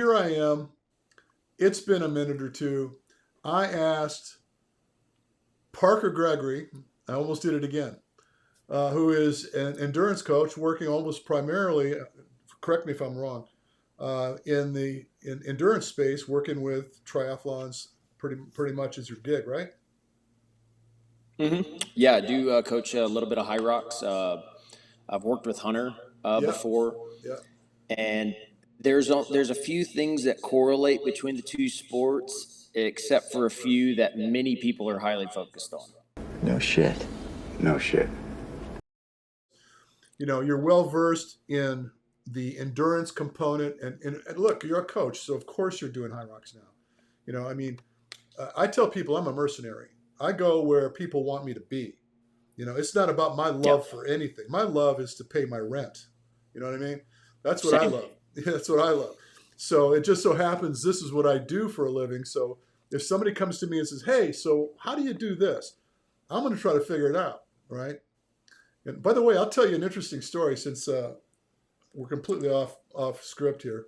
here I am. It's been a minute or two. I asked Parker Gregory, I almost did it again, who is an endurance coach working almost primarily, correct me if I'm wrong, in the endurance space, working with triathlons pretty much as your gig, right? Yeah, I do coach a little bit of Hyrox. I've worked with Hunter Yeah, before, yeah. and there's a few things that correlate between the two sports, except for a few that many people are highly focused on. No shit. No shit. You're well versed in the endurance component, and look, you're a coach, so of course you're doing Hyrox now. I mean, I tell people I'm a mercenary. I go where people want me to be. It's not about my love for anything. My love is to pay my rent. You know what I mean? That's what I Same. love. That's what I love. So it just so happens this is what I do for a living. So if somebody comes to me and says, "Hey, so how do you do this?" I'm going to try to figure it out, right? And by the way, I'll tell you an interesting story since we're completely off script here.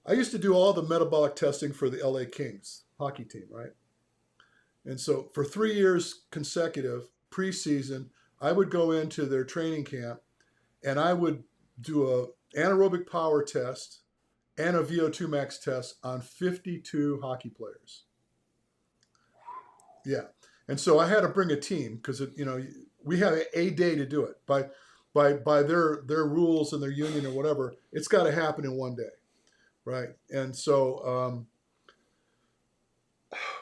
I used to do all the metabolic testing for the LA Kings hockey team, right? And so for 3 years consecutive, preseason, I would go into their training camp and I would do a anaerobic power test and a VO2 max test on 52 hockey players. Yeah. And so I had to bring a team because, we had a day to do it. By their rules and their union or whatever, it's got to happen in one day, right? And so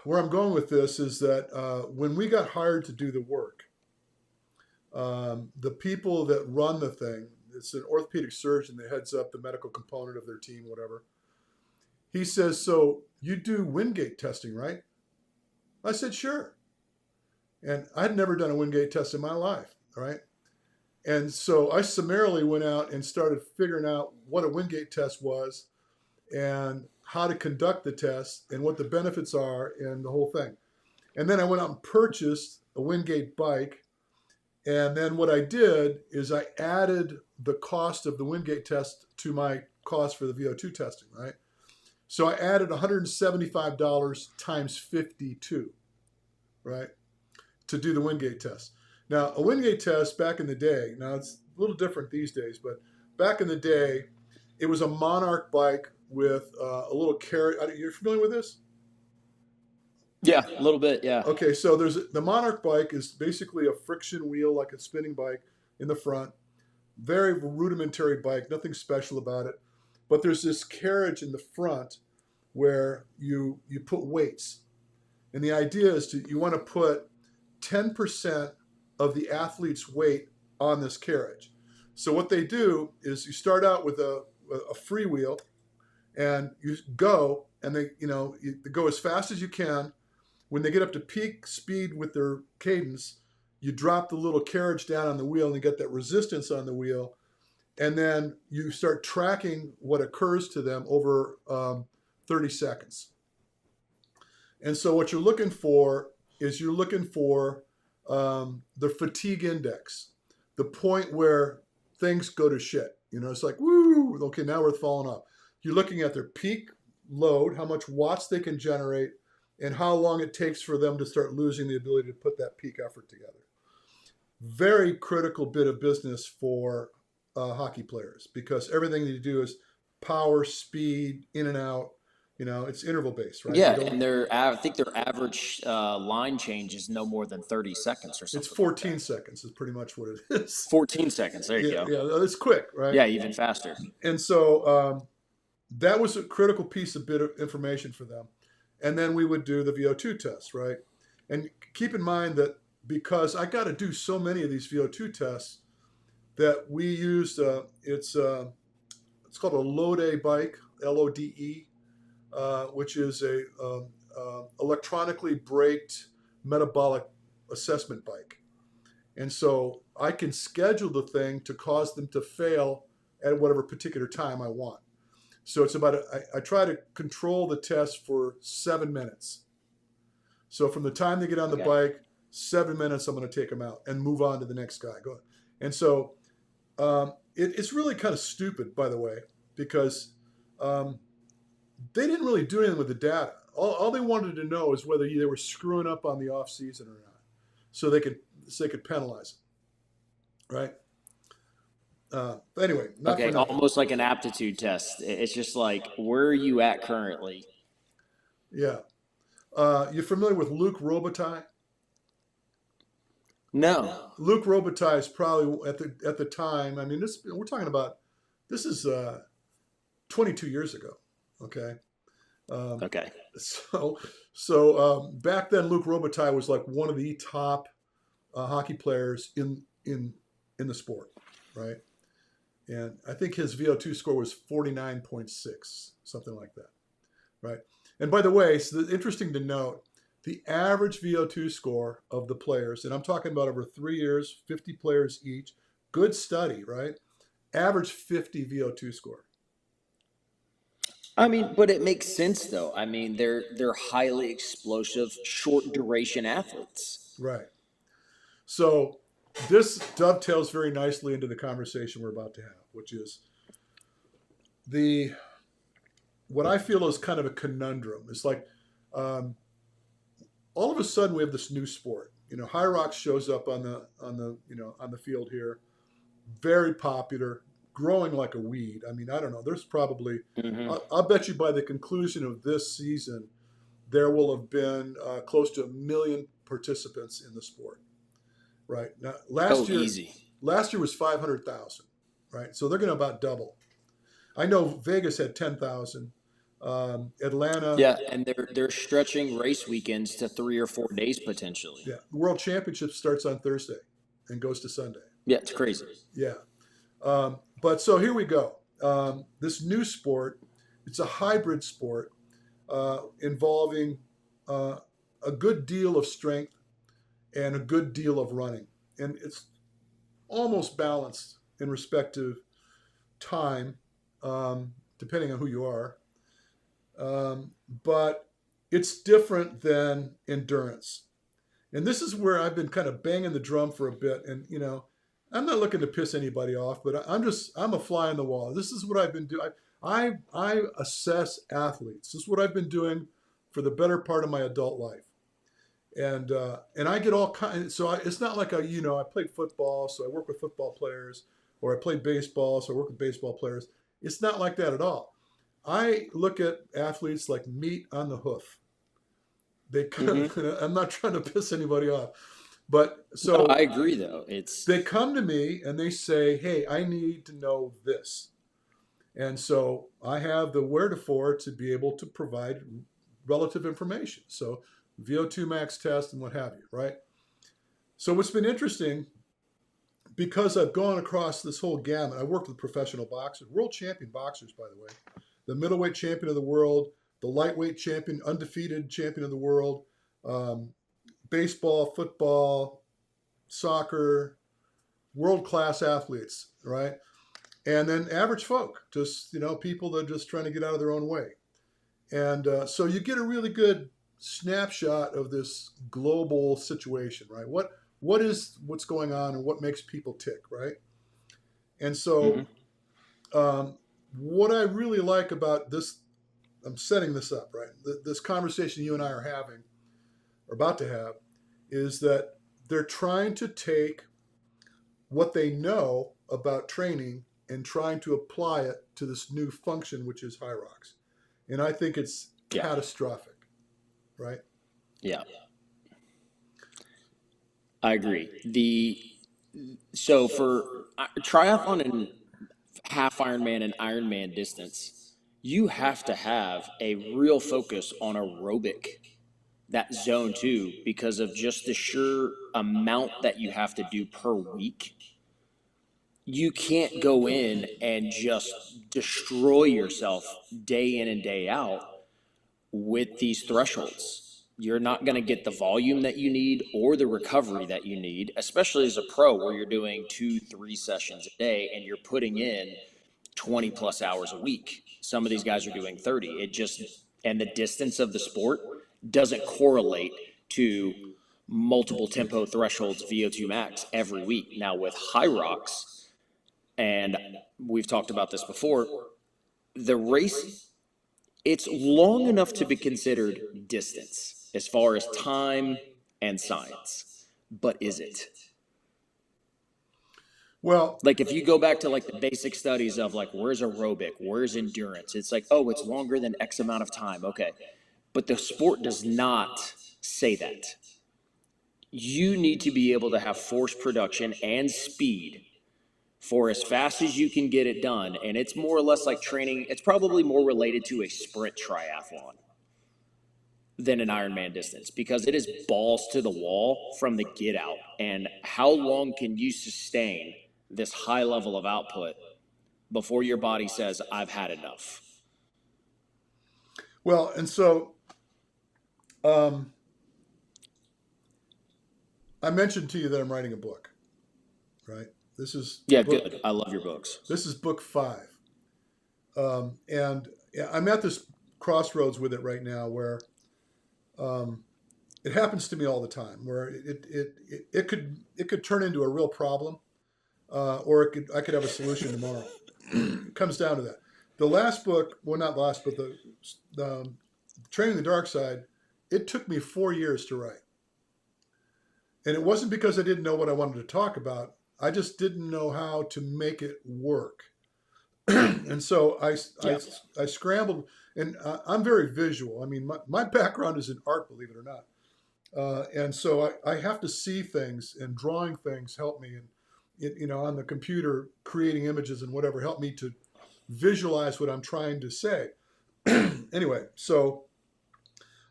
where I'm going with this is that when we got hired to do the work, the people that run the thing, it's an orthopedic surgeon that heads up the medical component of their team, whatever. He says, "So you do Wingate testing, right?" I said, "Sure." And I'd never done a Wingate test in my life, right? And so I summarily went out and started figuring out what a Wingate test was and how to conduct the test and what the benefits are and the whole thing. And then I went out and purchased a Wingate bike. And then what I did is I added the cost of the Wingate test to my cost for the VO2 testing, right? So I added $175 times 52, right, to do the Wingate test. Now, a Wingate test back in the day, now it's a little different these days, but back in the day, it was a Monarch bike with a little carrot. You're familiar with this? Yeah, a little bit. Yeah. Okay, so the Monarch bike is basically a friction wheel, like a spinning bike in the front. Very rudimentary bike, nothing special about it. But there's this carriage in the front where you put weights. And the idea is you want to put 10% of the athlete's weight on this carriage. So what they do is you start out with a freewheel and you go and they go as fast as you can. When they get up to peak speed with their cadence, you drop the little carriage down on the wheel and you get that resistance on the wheel. And then you start tracking what occurs to them over 30 seconds. And so what you're looking for is the fatigue index, the point where things go to shit. It's like, woo, okay, now we're falling off. You're looking at their peak load, how much watts they can generate, and how long it takes for them to start losing the ability to put that peak effort together. Very critical bit of business for hockey players because everything you do is power, speed, in and out. It's interval based, right? Yeah, and I think their average line change is no more than 30 seconds or something. It's 14 seconds is pretty much what it is. 14 seconds. There you go. Yeah, it's quick, right? Yeah, even faster. And so that was a critical bit of information for them. And then we would do the VO2 tests, right? And keep in mind that because I got to do so many of these VO2 tests that we used, it's called a Lode bike, LODE, which is a electronically braked metabolic assessment bike. And so I can schedule the thing to cause them to fail at whatever particular time I want. So it's I try to control the test for 7 minutes. So from the time they get on the bike, 7 minutes, I'm going to take them out and move on to the next guy. Go. And so it's really kind of stupid, by the way, because they didn't really do anything with the data. All they wanted to know is whether they were screwing up on the off season or not, so they could penalize them, right? Anyway, not for Okay, nothing. almost like an aptitude test. It's just like, where are you at currently? Yeah. You familiar with Luke Robitaille? No. Luke Robitaille is probably at the time. I mean, this we're talking about. This is 22 years ago. Okay. Um, Okay. so back then, Luke Robitaille was like one of the top hockey players in the sport, right? And I think his VO2 score was 49.6, something like that, right? And by the way, it's interesting to note the average VO2 score of the players, and I'm talking about over 3 years, 50 players each, good study, right? Average 50 VO2 score. I mean, but it makes sense though. I mean, they're highly explosive, short duration athletes. Right. So this dovetails very nicely into the conversation we're about to have, which is the what I feel is kind of a conundrum. It's like um, all of a sudden we have this new sport. Hyrox shows up on the field here, very popular, growing like a weed. I mean, I don't know. There's probably Hmm. I'll bet you by the conclusion of this season, there will have been close to 1 million participants in the sport. Right now, Oh, easy. last year was 500,000. Right, so they're going to about double. I know Vegas had 10,000. Atlanta, Yeah, and they're stretching race weekends to 3 or 4 days potentially. yeah, the World Championship starts on Thursday and goes to Sunday. Yeah, it's crazy. Yeah, but so here we go. This new sport, it's a hybrid sport involving uh, a good deal of strength and a good deal of running, and it's almost balanced in respect to time, depending on who you are. But it's different than endurance. And this is where I've been kind of banging the drum for a bit. And, I'm not looking to piss anybody off, but I'm a fly on the wall. This is what I've been doing. I assess athletes. This is what I've been doing for the better part of my adult life. And I get all kinds. So it's not like I played football, so I work with football players, or I played baseball, so I work with baseball players. It's not like that at all. I look at athletes like meat on the hoof. They Hmm. I'm not trying to piss anybody off, but No, I so agree though. It's they come to me and they say, "Hey, I need to know this," and so I have the wherewithal to be able to provide relative information. So VO2 max test and what have you, right? So what's been interesting, because I've gone across this whole gamut. I worked with professional boxers, world champion boxers, by the way, the middleweight champion of the world, the lightweight champion, undefeated champion of the world, um, baseball, football, soccer, world class athletes, right? And then average folk, just people that are just trying to get out of their own way. And so you get a really good snapshot of this global situation, right? What's going on and what makes people tick, right? And so hmm what I really like about this, I'm setting this up, right? This conversation you and I are having, or about to have, is that they're trying to take what they know about training and trying to apply it to this new function, which is Hyrox. And I think it's yeah, catastrophic, right? yeah, I agree. So for triathlon and half Ironman and Ironman distance, you have to have a real focus on aerobic, that zone two, because of just the sheer amount that you have to do per week. You can't go in and just destroy yourself day in and day out with these thresholds. You're not going to get the volume that you need or the recovery that you need, especially as a pro where you're doing 2, 3 sessions a day and you're putting in 20 plus hours a week. Some of these guys are doing 30. And the distance of the sport doesn't correlate to multiple tempo thresholds VO2 max every week. Now with Hyrox, and we've talked about this before, the race, it's long enough to be considered distance as far as time and science. But is it? Well, Like if you go back to like the basic studies of like where's aerobic, where's endurance, it's like, oh, it's longer than X amount of time. Okay. But the sport does not say that. You need to be able to have force production and speed for as fast as you can get it done. And it's more or less like training, it's probably more related to a sprint triathlon than an Ironman distance because it is balls to the wall from the get out. And how long can you sustain this high level of output before your body says, I've had enough? well, and so um, I mentioned to you that I'm writing a book, right? This is Yeah, book. good. I love your books. This is book 5, and yeah, I'm at this crossroads with it right now, where um, it happens to me all the time, where it could turn into a real problem, or I could have a solution tomorrow. It comes down to that. The last book, well, not last, but the Training the Dark Side, it took me 4 years to write. And it wasn't because I didn't know what I wanted to talk about. I just didn't know how to make it work. And so Yeah. I scrambled, and I'm very visual. I mean, my background is in art, believe it or not. And so I have to see things, and drawing things help me. And, on the computer, creating images and whatever help me to visualize what I'm trying to say. Anyway, so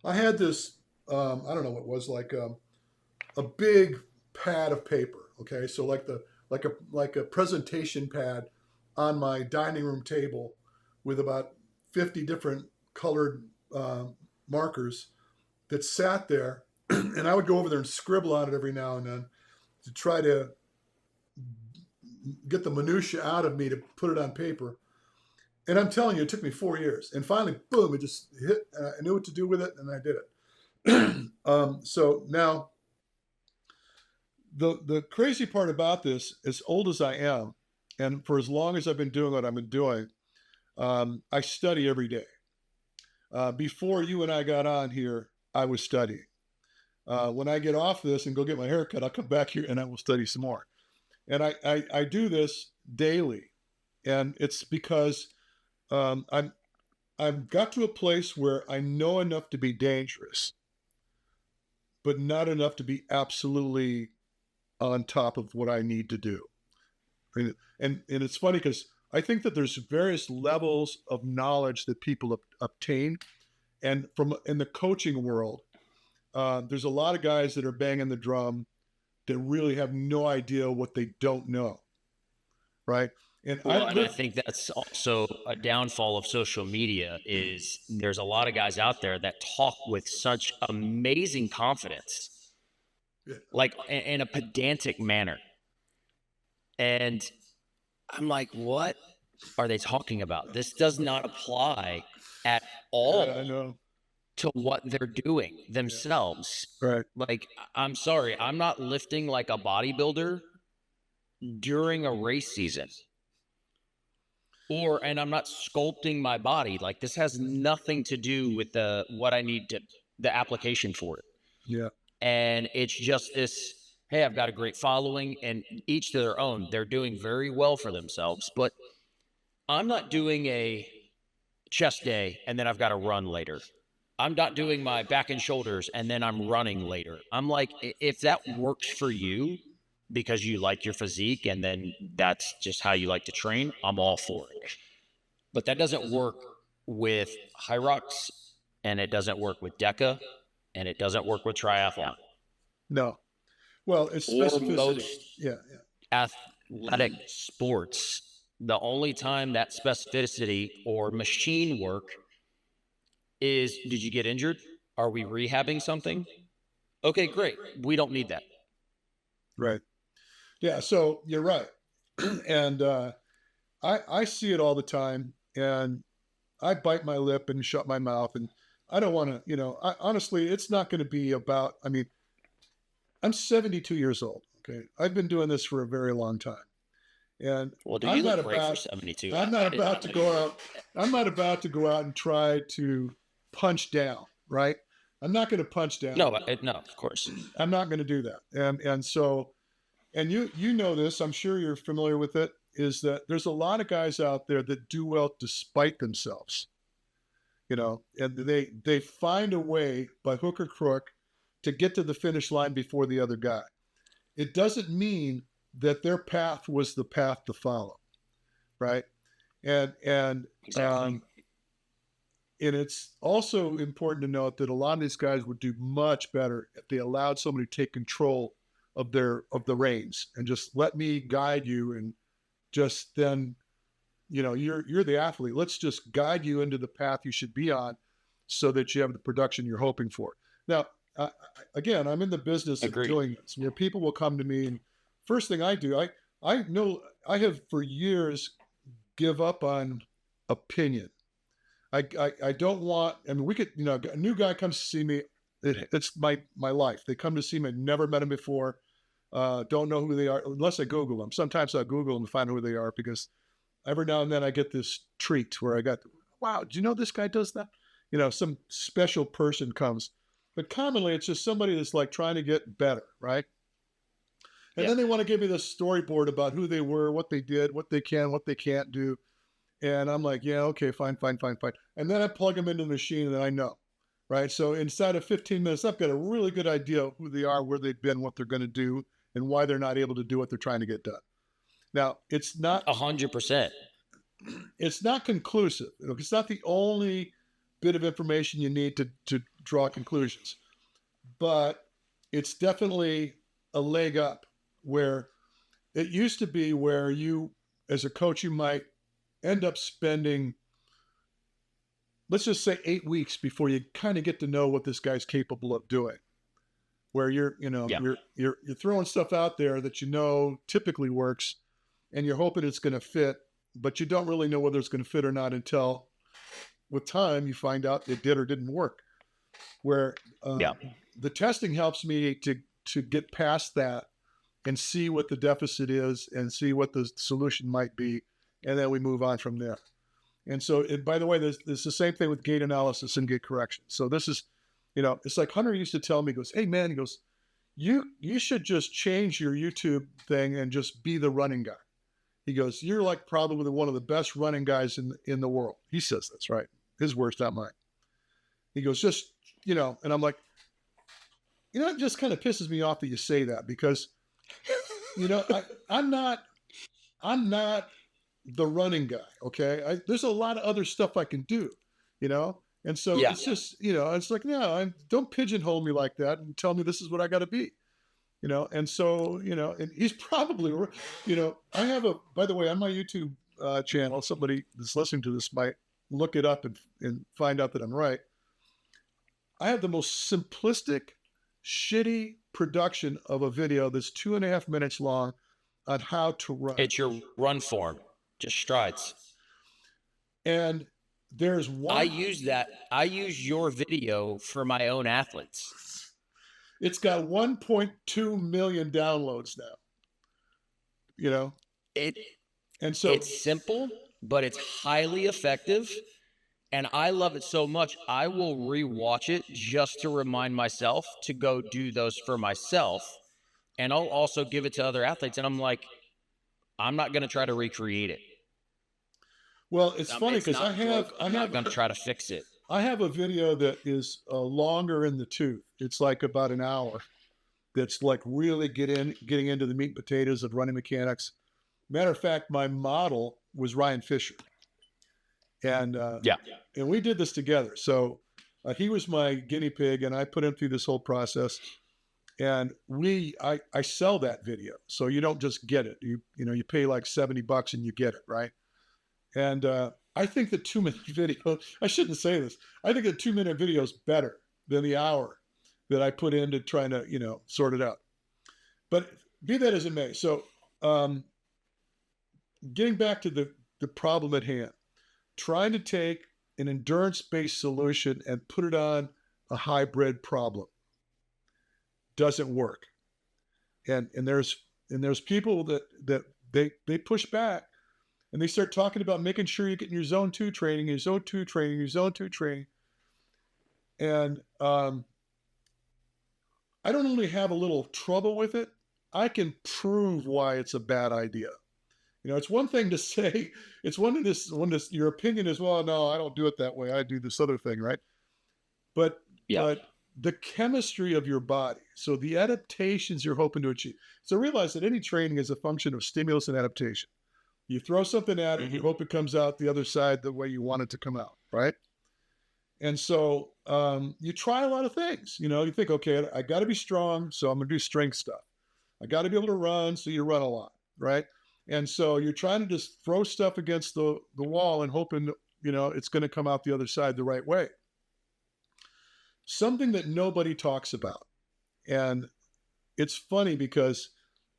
I had this, I don't know what it was, like a big pad of paper. Okay, so like a presentation pad on my dining room table with about 50 different colored markers that sat there, and I would go over there and scribble on it every now and then to try to get the minutia out of me to put it on paper. And I'm telling you, it took me 4 years, and finally, boom! It just hit. I knew what to do with it, and I did it. So now the crazy part about this, as old as I am, and for as long as I've been doing what I've been doing, I study every day. Before you and I got on here, I was studying. When I get off this and go get my hair cut, I'll come back here and I will study some more. And I do this daily, and it's because I've got to a place where I know enough to be dangerous, but not enough to be absolutely on top of what I need to do. And it's funny because I think that there's various levels of knowledge that people obtain, and from in the coaching world, there's a lot of guys that are banging the drum that really have no idea what they don't know, right? And Well, and I think that's also a downfall of social media is there's a lot of guys out there that talk with such amazing confidence, yeah, like in a pedantic manner. And I'm like, what are they talking about? This does not apply at all I know, to what they're doing themselves. right? Like, I'm sorry, I'm not lifting like a bodybuilder during a race season. And I'm not sculpting my body. Like, this has nothing to do with what I need to the application for it. Yeah, And it's just this, hey, I've got a great following, and each to their own. They're doing very well for themselves, but I'm not doing a chest day and then I've got to run later. I'm not doing my back and shoulders and then I'm running later. I'm like, if that works for you because you like your physique and then that's just how you like to train, I'm all for it. But that doesn't work with Hyrox, and it doesn't work with DECA, and it doesn't work with triathlon. no. Well, it's Or specificity. most Yeah, athletic sports. The only time that specificity or machine work is, did you get injured? Are we rehabbing something? Okay, great. We don't need that. right. Yeah, so you're right. And I see it all the time, and I bite my lip and shut my mouth, and I don't want to, honestly, it's not going to be about, I mean, I'm 72 years old. Okay. I've been doing this for a very long time. And Well, dude, I'm you not look great for about 72. I'm not about to go out. I'm not about to go out and try to punch down, right? I'm not going to punch down. No, no, of course. I'm not going to do that. And so, and you know this, I'm sure you're familiar with it, is that there's a lot of guys out there that do well despite themselves, and they find a way by hook or crook to get to the finish line before the other guy. It doesn't mean that their path was the path to follow, right? And Exactly. and it's also important to note that a lot of these guys would do much better if they allowed somebody to take control of the reins and just let me guide you, and just then, you're the athlete. Let's just guide you into the path you should be on, so that you have the production you're hoping for. Now, again, I'm in the business of doing this. People will come to me, and first thing I do, I know I have for years give up on opinion. I don't want. I mean, we could. A new guy comes to see me. It's my life. They come to see me. Never met them before. Don't know who they are unless I Google them. Sometimes I Google them to find out who they are, because every now and then I get this treat where I got, wow, do you know this guy does that? Some special person comes, but commonly it's just somebody that's like trying to get better, right? And then they want to give me this storyboard about who they were, what they did, what they can, what they can't do. And I'm like, yeah, okay, fine. And then I plug them into the machine and I know, right? So inside of 15 minutes, I've got a really good idea of who they are, where they've been, what they're going to do, and why they're not able to do what they're trying to get done. Now, it's not 100%. It's not conclusive. It's not the only bit of information you need to draw conclusions, but it's definitely a leg up, where it used to be where you, as a coach, you might end up spending, let's just say 8 weeks before you kind of get to know what this guy's capable of doing. Where you're throwing stuff out there that typically works, and you're hoping it's going to fit, but you don't really know whether it's going to fit or not until, with time, you find out it did or didn't work. Where the testing helps me to get past that and see what the deficit is and see what the solution might be, and then we move on from there. And so, by the way, there's the same thing with gait analysis and gait correction. So this is, it's like Hunter used to tell me, he goes, hey man, he goes, you should just change your YouTube thing and just be the running guy. He goes, you're like probably one of the best running guys in the world. He says that's right. His words, not mine. He goes, just, and I'm like, it just kind of pisses me off that you say that, because, I'm not the running guy. Okay. There's a lot of other stuff I can do, and so it's just, it's like, no, don't pigeonhole me like that and tell me this is what I got to be. And so, and he's probably, I have by the way, on my YouTube channel, somebody that's listening to this might look it up and find out that I'm right. I have the most simplistic, shitty production of a video that's 2.5 minutes long on how to run. It's your run form, just strides. And there's one. I use your video for my own athletes. It's got 1.2 million downloads now. And so it's simple, but it's highly effective, and I love it so much I will rewatch it just to remind myself to go do those for myself, and I'll also give it to other athletes, and I'm like, I'm not going to try to recreate it. Well, it's funny because I'm not going to try to fix it. I have a video that is longer in the tooth. It's like about an hour. That's like really getting into the meat and potatoes of running mechanics. Matter of fact, my model was Ryan Fisher, and and we did this together. So he was my guinea pig, and I put him through this whole process. And I sell that video, so you don't just get it. You pay like $70 and you get it, right? And I think the 2-minute video, I shouldn't say this, I think the 2-minute video is better than the hour that I put into trying to, sort it out. But be that as it may. So getting back to the problem at hand, trying to take an endurance-based solution and put it on a hybrid problem doesn't work. And there's people that they push back and they start talking about making sure you're getting your zone 2 training, your zone 2 training, your zone 2 training. And I don't only have a little trouble with it, I can prove why it's a bad idea. You know, it's one thing to say, it's one of this, when this, your opinion is, well, no, I don't do it that way. I do this other thing, right? But, Yeah. but the chemistry of your body, so the adaptations you're hoping to achieve. So realize that any training is a function of stimulus and adaptation. You throw something at it, you hope it comes out the other side the way you want it to come out, right? And so you try a lot of things. You know, you think, okay, I got to be strong, so I'm going to do strength stuff. I got to be able to run, so you run a lot, right? And so you're trying to just throw stuff against the wall and hoping, you know, it's going to come out the other side the right way. Something that nobody talks about. And it's funny because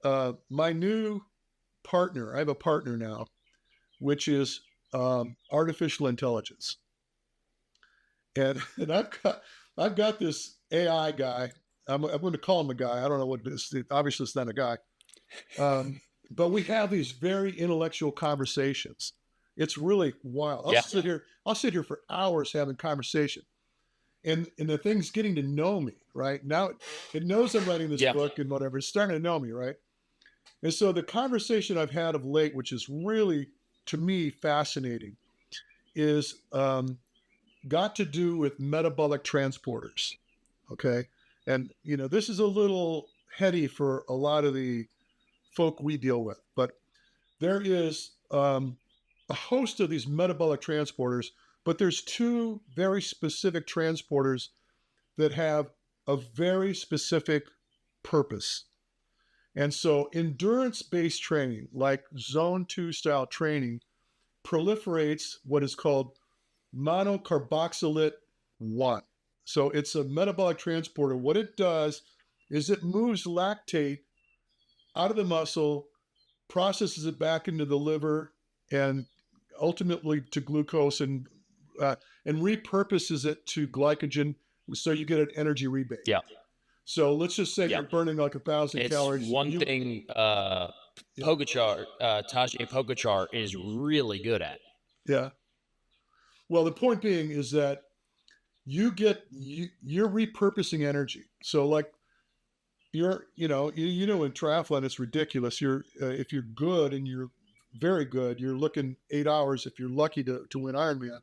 my new partner, I have a partner now, which is artificial intelligence. And I've got this AI guy. I'm going to call him a guy. I don't know what it is. Obviously, it's not a guy. But we have these very intellectual conversations. It's really wild. I'll sit here for hours having conversation. And the thing's getting to know me, right? Now it knows I'm writing this book and whatever. It's starting to know me, right? And so the conversation I've had of late, which is really, to me, fascinating, is got to do with metabolic transporters, okay? And, you know, this is a little heady for a lot of the folk we deal with, but there is a host of these metabolic transporters, but there's two very specific transporters that have a very specific purpose. And so endurance-based training, like zone 2 style training, proliferates what is called monocarboxylate 1. So it's a metabolic transporter. What it does is it moves lactate out of the muscle, processes it back into the liver, and ultimately to glucose, and repurposes it to glycogen, so you get an energy rebate. Yeah. So let's just say you're burning like 1,000 It's calories. one thing Pogacar, Tajay Pogacar is really good at. Yeah. Well, the point being is that you're repurposing energy. So like in triathlon, it's ridiculous. If you're good and you're very good, you're looking 8 hours if you're lucky to win Ironman.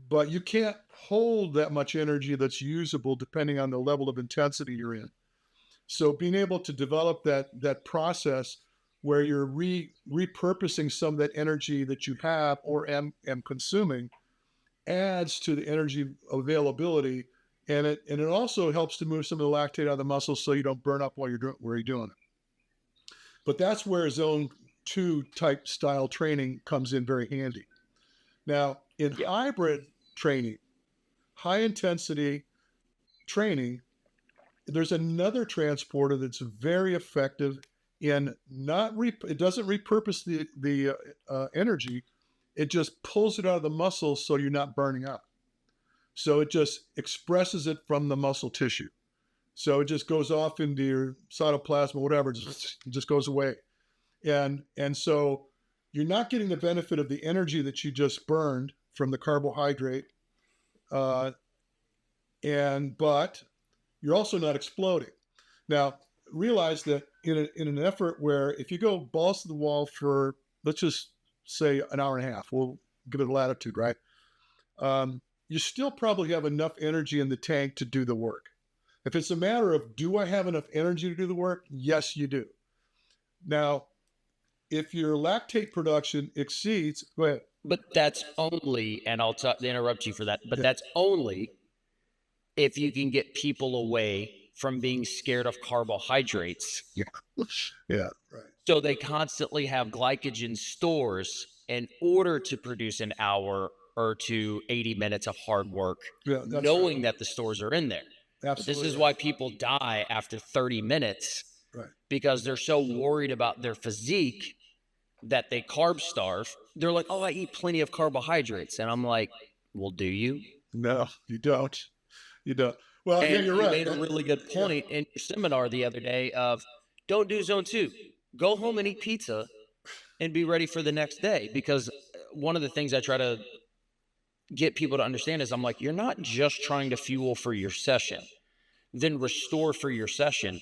But you can't hold that much energy that's usable depending on the level of intensity you're in. So being able to develop that process where you're repurposing some of that energy that you have or am consuming adds to the energy availability, and it also helps to move some of the lactate out of the muscles so you don't burn up while you're doing it. But that's where zone 2 type style training comes in very handy. Now, in hybrid training, high intensity training, there's another transporter that's very effective in it doesn't repurpose the energy. It just pulls it out of the muscle so you're not burning out. So it just expresses it from the muscle tissue. So it just goes off into your cytoplasm or whatever, it just goes away. And so you're not getting the benefit of the energy that you just burned from the carbohydrate, but you're also not exploding. Now, realize that in an effort where if you go balls to the wall for, let's just say, an hour and a half, we'll give it a latitude, right? You still probably have enough energy in the tank to do the work. If it's a matter of, do I have enough energy to do the work? Yes, you do. Now, if your lactate production exceeds, go ahead. But that's only, and I'll interrupt you for that, but that's only if you can get people away from being scared of carbohydrates. Yeah, right. So they constantly have glycogen stores in order to produce an hour or 80 minutes of hard work, knowing that the stores are in there. Absolutely. This is why people die after 30 minutes, right? Because they're so worried about their physique that they carb starve. They're like, oh, I eat plenty of carbohydrates. And I'm like, well, do you? No, you don't. You don't. Well, and yeah, you're right. You made a really good point in your seminar the other day of don't do zone 2. Go home and eat pizza and be ready for the next day. Because one of the things I try to get people to understand is I'm like, you're not just trying to fuel for your session, then restore for your session.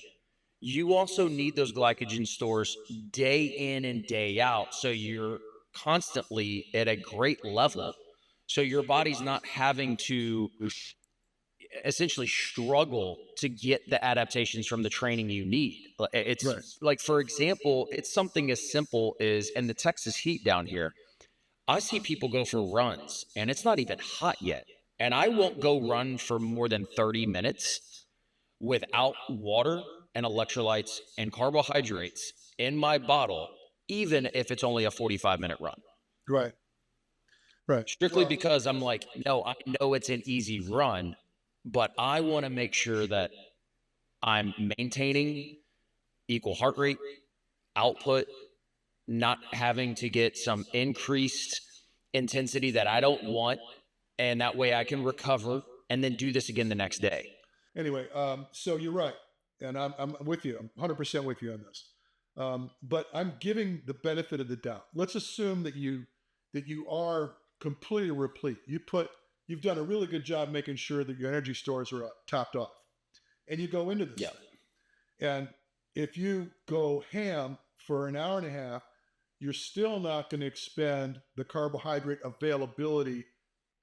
You also need those glycogen stores day in and day out. So you're constantly at a great level. So your body's not having to essentially struggle to get the adaptations from the training you need. It's Right. like, for example, it's something as simple as in the Texas heat down here. I see people go for runs and it's not even hot yet. And I won't go run for more than 30 minutes without water and electrolytes and carbohydrates in my bottle, even if it's only a 45-minute run. Right. Right. Strictly because I'm like, no, I know it's an easy run, but I want to make sure that I'm maintaining equal heart rate, output, not having to get some increased intensity that I don't want. And that way I can recover and then do this again the next day. Anyway, so you're right, and I'm with you. I'm 100% with you on this. But I'm giving the benefit of the doubt. Let's assume that you are completely replete. You've done a really good job making sure that your energy stores are topped off, and you go into this Yeah. thing. And if you go ham for an hour and a half, you're still not going to expend the carbohydrate availability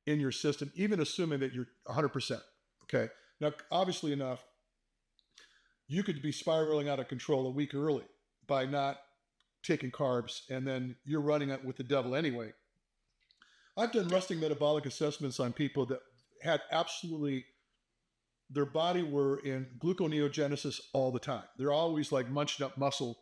in your system, even assuming that you're 100%. Okay. Now, obviously enough, you could be spiraling out of control a week early by not taking carbs, and then you're running it with the devil anyway. I've done resting metabolic assessments on people that had absolutely, their body were in gluconeogenesis all the time. They're always like munching up muscle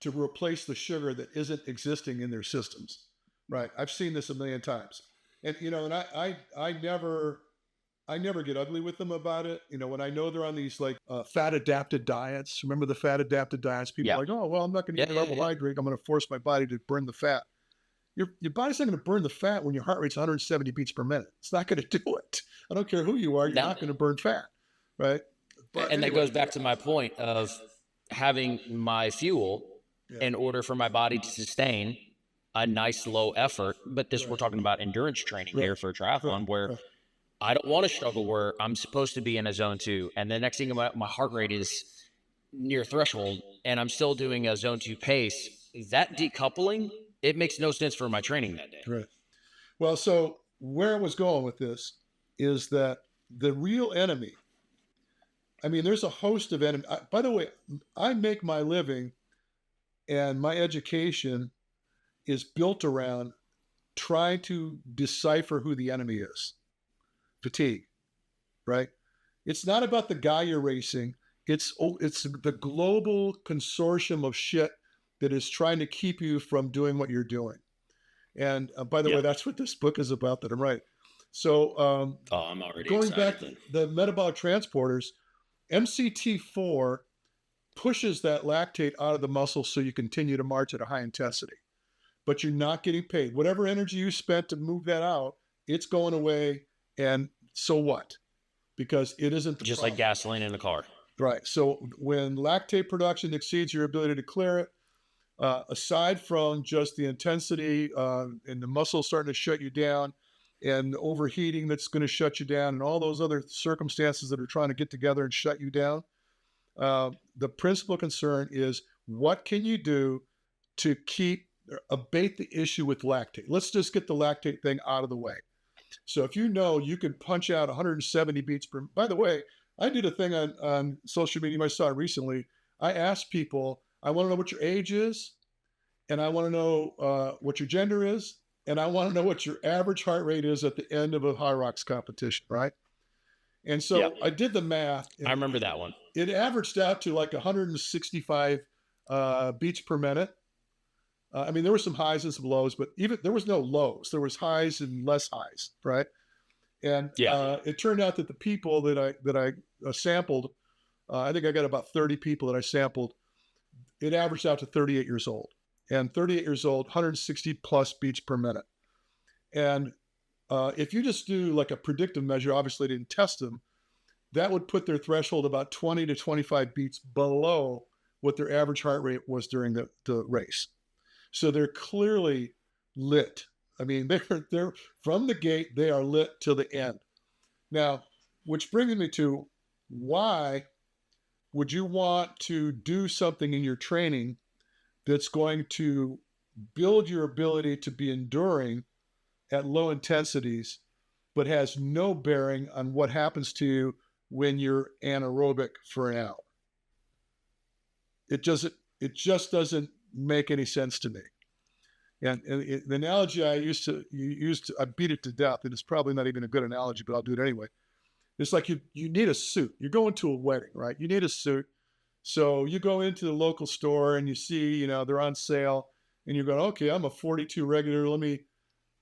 to replace the sugar that isn't existing in their systems. Right. I've seen this a million times. And, and I never get ugly with them about it. When I know they're on these like fat adapted diets, remember the fat adapted diets? People are like, oh, well, I'm not going to eat carbohydrate. I'm going to force my body to burn the fat. Your body's not going to burn the fat when your heart rate's 170 beats per minute. It's not going to do it. I don't care who you are. You're not going to burn fat. Right. But and that goes back to my point of having my fuel in order for my body to sustain a nice low effort. But we're talking about endurance training here for a triathlon where I don't want to struggle where I'm supposed to be in a zone 2. And the next thing about my heart rate is near threshold and I'm still doing a zone 2 pace. That decoupling, it makes no sense for my training that day. Right. Well, so where I was going with this is that the real enemy, I mean, there's a host of enemies. By the way, I make my living and my education is built around trying to decipher who the enemy is. Fatigue, right? It's not about the guy you're racing. It's the global consortium of shit that is trying to keep you from doing what you're doing. And by the way, that's what this book is about that I'm writing. So I'm already going excited back then. the metabolic transporters, MCT4 pushes that lactate out of the muscle so you continue to march at a high intensity. But you're not getting paid. Whatever energy you spent to move that out, it's going away. And so what? Because it isn't the just problem. Like gasoline in a car. Right. So when lactate production exceeds your ability to clear it, aside from just the intensity and the muscle starting to shut you down and the overheating that's going to shut you down and all those other circumstances that are trying to get together and shut you down, the principal concern is what can you do to abate the issue with lactate? Let's just get the lactate thing out of the way. So if you know you can punch out 170 beats per, by the way, I did a thing on social media, you might saw it recently. I asked people, I want to know what your age is, and I want to know what your gender is, and I want to know what your average heart rate is at the end of a Hyrox competition, right? And so I did the math. I remember that one. It averaged out to like 165 beats per minute. I mean, there were some highs and some lows, but even there was no lows. There was highs and less highs, right? And it turned out that the people that I sampled, I think I got about 30 people that I sampled. It averaged out to 38 years old, and 38 years old, 160 plus beats per minute. And if you just do like a predictive measure, obviously I didn't test them, that would put their threshold about 20 to 25 beats below what their average heart rate was during the race. So they're clearly lit. I mean, they're from the gate, they are lit till the end. Now, which brings me to, why would you want to do something in your training that's going to build your ability to be enduring at low intensities, but has no bearing on what happens to you when you're anaerobic for an hour? It just doesn't make any sense to me. And the analogy I beat it to death, and it's probably not even a good analogy, but I'll do it anyway. It's like you need a suit. You're going to a wedding, right? You need a suit. So you go into the local store and you see, they're on sale, and you're going, okay, I'm a 42 regular. Let me,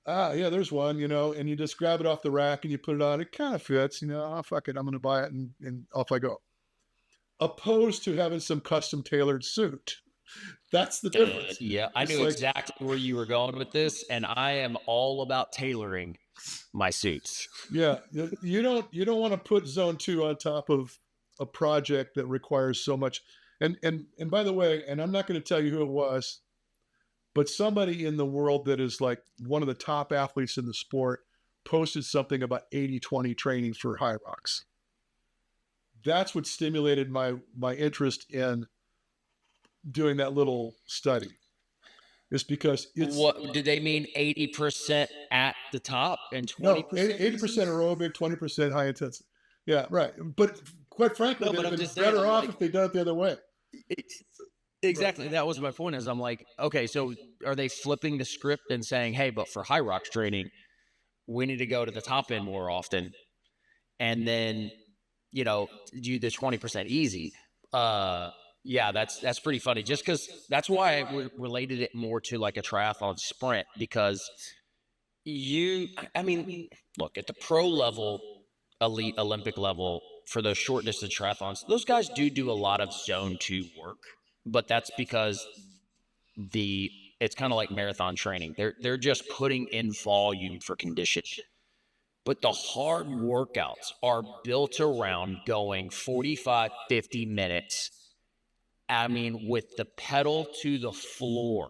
yeah, there's one, and you just grab it off the rack and you put it on. It kind of fits, oh, fuck it, I'm going to buy it, and off I go. Opposed to having some custom tailored suit. That's the difference. Yeah, I knew exactly where you were going with this, and I am all about tailoring my suits. Yeah, you don't want to put Zone 2 on top of a project that requires so much. And by the way, and I'm not going to tell you who it was, but somebody in the world that is like one of the top athletes in the sport posted something about 80-20 training for Hyrox. That's what stimulated my interest in doing that little study. It's because it's... What did they mean? 80% at the top and 20%? No, 80% aerobic, 20% high intensity. Yeah, right. But quite frankly, they'd have been better off if they'd done it the other way. Exactly. That was my point. Is I'm like, okay, so are they flipping the script and saying, hey, but for Hyrox training, we need to go to the top end more often, and then do the 20% easy? Yeah, that's pretty funny. Just because that's why I related it more to like a triathlon sprint, because I mean, look at the pro level, elite Olympic level for those short distance triathlons. Those guys do a lot of zone 2 work, but that's because it's kind of like marathon training. They're just putting in volume for condition. But the hard workouts are built around going 45, 50 minutes. I mean, with the pedal to the floor.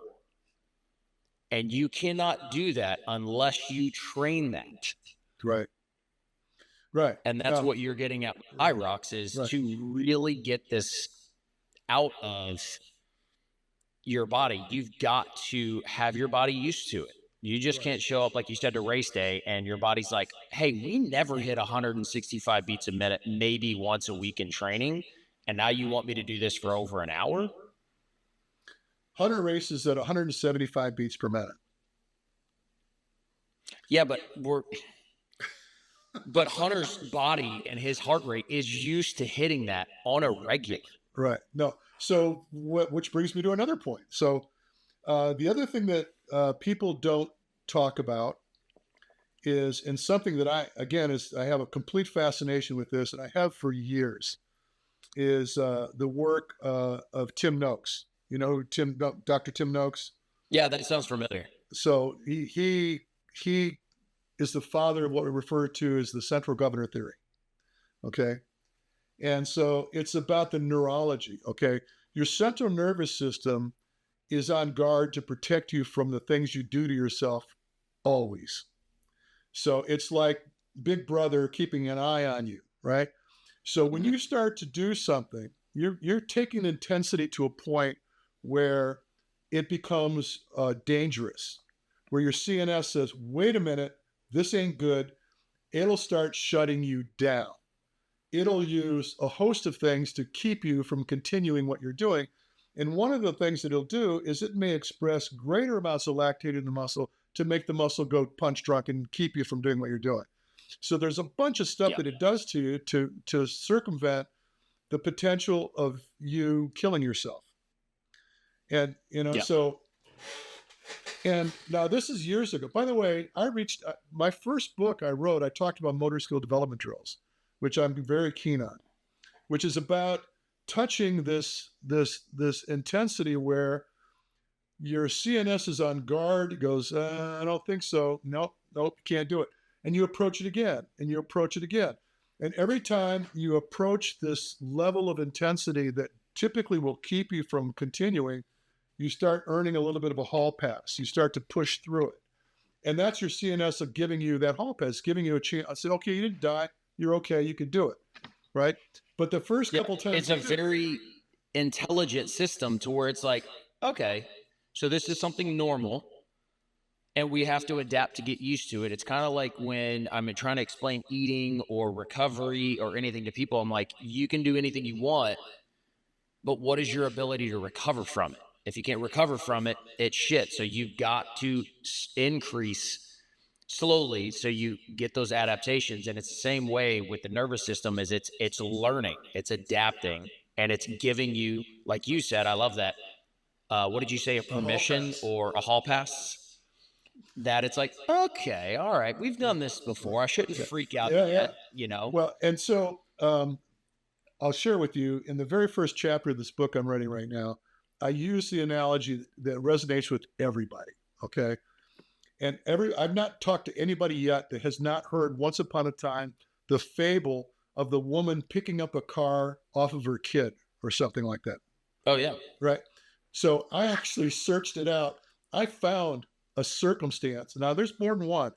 And you cannot do that unless you train that. Right. Right. And that's what you're getting at with Hyrox, is to really get this out of your body. You've got to have your body used to it. You just can't show up, like you said, to race day, and your body's like, hey, we never hit 165 beats a minute, maybe once a week in training, and now you want me to do this for over an hour? Hunter races at 175 beats per minute. Yeah, but Hunter's body and his heart rate is used to hitting that on a regular. Right. No. So which brings me to another point. So the other thing that people don't talk about is, and something that I have a complete fascination with this, and I have for years, is the work of Tim Noakes. You know Dr. Tim Noakes? Yeah, that sounds familiar. So he is the father of what we refer to as the central governor theory. Okay. And so it's about the neurology. Okay. Your central nervous system is on guard to protect you from the things you do to yourself always. So it's like Big Brother keeping an eye on you, right? So when you start to do something, you're taking intensity to a point where it becomes dangerous, where your CNS says, wait a minute, this ain't good. It'll start shutting you down. It'll use a host of things to keep you from continuing what you're doing. And one of the things that it'll do is it may express greater amounts of lactate in the muscle to make the muscle go punch drunk and keep you from doing what you're doing. So there's a bunch of stuff that it does to you to circumvent the potential of you killing yourself. And, so, and now this is years ago. By the way, I reached my first book I wrote, I talked about motor skill development drills, which I'm very keen on, which is about touching this intensity where your CNS is on guard. It goes, I don't think so. Nope, can't do it. And you approach it again, and you approach it again. And every time you approach this level of intensity that typically will keep you from continuing, you start earning a little bit of a hall pass. You start to push through it. And that's your CNS of giving you that hall pass, giving you a chance. I said, okay, you didn't die. You're okay. You could do it. Right. But the first Yeah, couple times. it's a very intelligent system to where it's like, okay, so this is something normal and we have to adapt to get used to it. It's kind of like when I'm trying to explain eating or recovery or anything to people, I'm like, you can do anything you want, but what is your ability to recover from it? If you can't recover from it, it's shit. So you've got to increase slowly so you get those adaptations. And it's the same way with the nervous system, is it's learning, it's adapting, and it's giving you, like you said, I love that. What did you say? A permission or a hall pass? That it's like, okay, all right, we've done this before. I shouldn't freak out yet, you know? Well, and so I'll share with you in the very first chapter of this book I'm writing right now, I use the analogy that resonates with everybody. Okay. And I've not talked to anybody yet that has not heard once upon a time the fable of the woman picking up a car off of her kid or something like that. Oh, yeah. Right. So I actually searched it out. I found a circumstance. Now, there's more than one.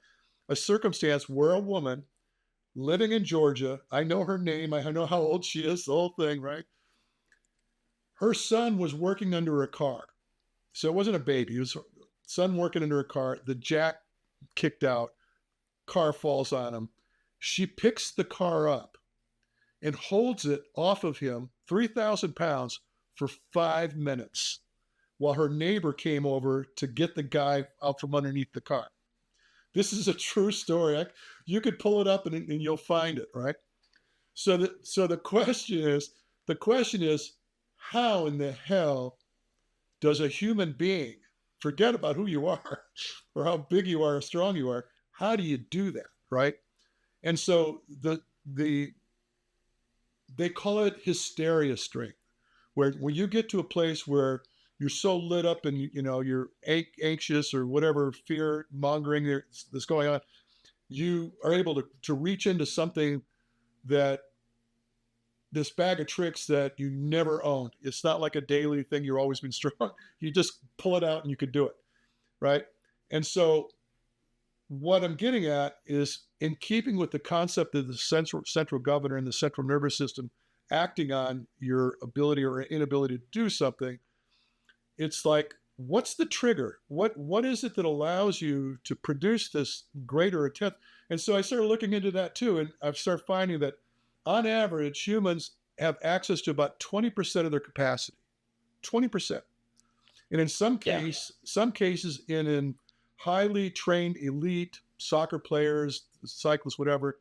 A circumstance where a woman living in Georgia, I know her name, I know how old she is, the whole thing, right? Her son was working under a car. So it wasn't a baby. It was her son working under a car. The jack kicked out. Car falls on him. She picks the car up and holds it off of him, 3,000 pounds, for 5 minutes while her neighbor came over to get the guy out from underneath the car. This is a true story. You could pull it up and you'll find it, right? So the question is, how in the hell does a human being, forget about who you are or how big you are or strong you are, how do you do that, right? And so they call it hysteria strength, where when you get to a place where you're so lit up and you're anxious or whatever fear mongering that's going on, you are able to reach into something that this bag of tricks that you never owned. It's not like a daily thing. You've always been strong. You just pull it out and you can do it, right? And so what I'm getting at is, in keeping with the concept of the central governor and the central nervous system acting on your ability or inability to do something, it's like, what's the trigger? What is it that allows you to produce this greater intent? And so I started looking into that too, and I've started finding that on average, humans have access to about 20% of their capacity, 20%. And in some cases, in highly trained elite soccer players, cyclists, whatever,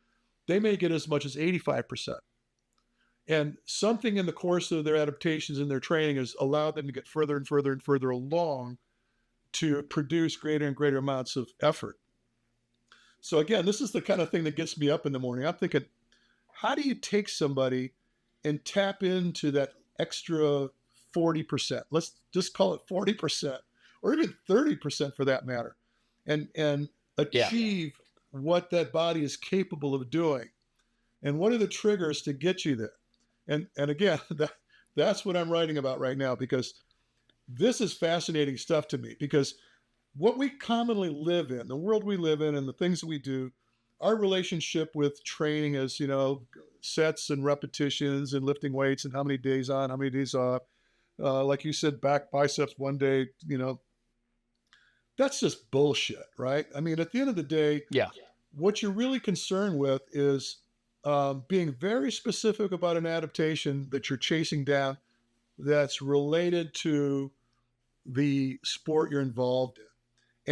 they may get as much as 85%. And something in the course of their adaptations and their training has allowed them to get further and further and further along to produce greater and greater amounts of effort. So again, this is the kind of thing that gets me up in the morning. I'm thinking, how do you take somebody and tap into that extra 40%? Let's just call it 40%, or even 30% for that matter, and achieve what that body is capable of doing. And what are the triggers to get you there? And again, that's what I'm writing about right now, because this is fascinating stuff to me, because what we commonly live in, the world we live in and the things that we do, our relationship with training is, sets and repetitions and lifting weights and how many days on, how many days off. Like you said, back biceps one day, that's just bullshit, right? I mean, at the end of the day, what you're really concerned with is being very specific about an adaptation that you're chasing down that's related to the sport you're involved in,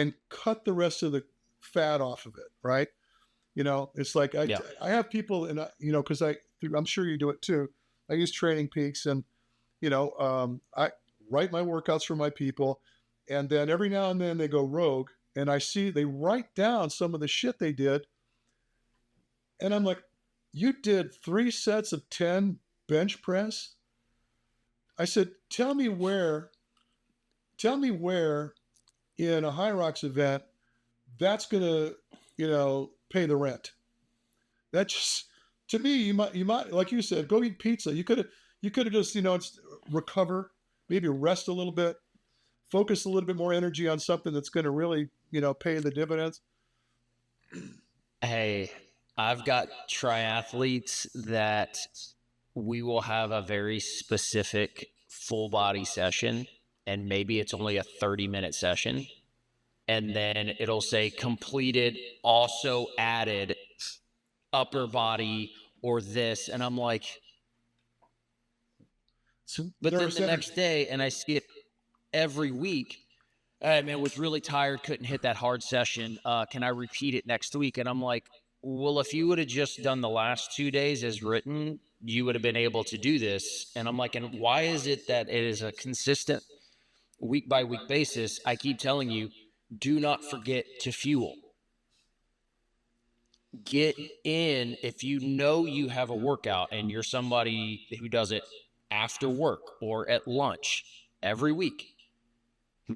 and cut the rest of the fat off of it, right? It's like I have people, and because I'm sure you do it too. I use Training Peaks, and I write my workouts for my people, and then every now and then they go rogue, and I see they write down some of the shit they did, and I'm like, you did 3 sets of 10 bench press? I said, tell me where in a Hyrox event that's gonna, pay the rent. That just, to me, you might, like you said, go eat pizza. You could have just, recover, maybe rest a little bit, focus a little bit more energy on something that's going to really, pay the dividends? Hey, I've got triathletes that we will have a very specific full body session, and maybe it's only a 30-minute session. And then it'll say completed, also added upper body or this. And I'm like, but then the next day, and I see it every week. Hey, man, was really tired, couldn't hit that hard session. Can I repeat it next week? And I'm like, well, if you would have just done the last 2 days as written, you would have been able to do this. And I'm like, and why is it that it is a consistent week by week basis? I keep telling you, do not forget to fuel. Get in. If you know you have a workout and you're somebody who does it after work or at lunch every week,